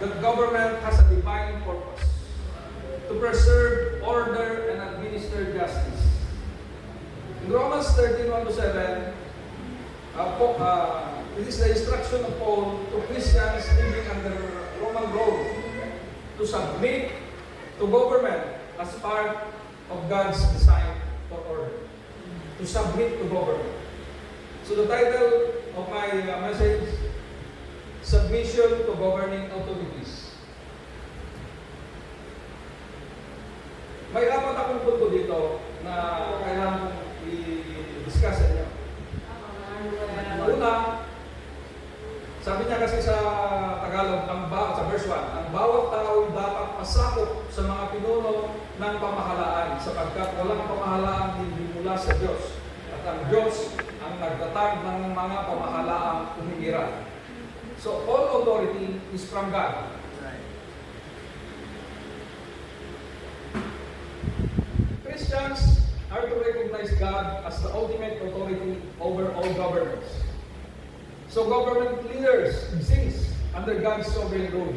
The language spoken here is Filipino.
that government has a divine purpose to preserve order and administer justice. In Romans 13:1-7, it is the instruction of Paul to Christians living under Roman rule to submit to government as part of God's design for order. To submit to government. So the title of my message, Submission to Governing Authorities. May apat akong punto dito na kailangan i-discuss sa inyo. Una, sabi niya kasi sa Tagalog, sa verse 1, ang bawat tao dapat pasakop sa mga pinuno ng pamahalaan sapagkat walang pamahalaan hindi mula sa Diyos. At ang Diyos ang nagtatag ng mga pamahalaang umiira. So all authority is from God. Christians are to recognize God as the ultimate authority over all governments. So government leaders exist under God's sovereign rule.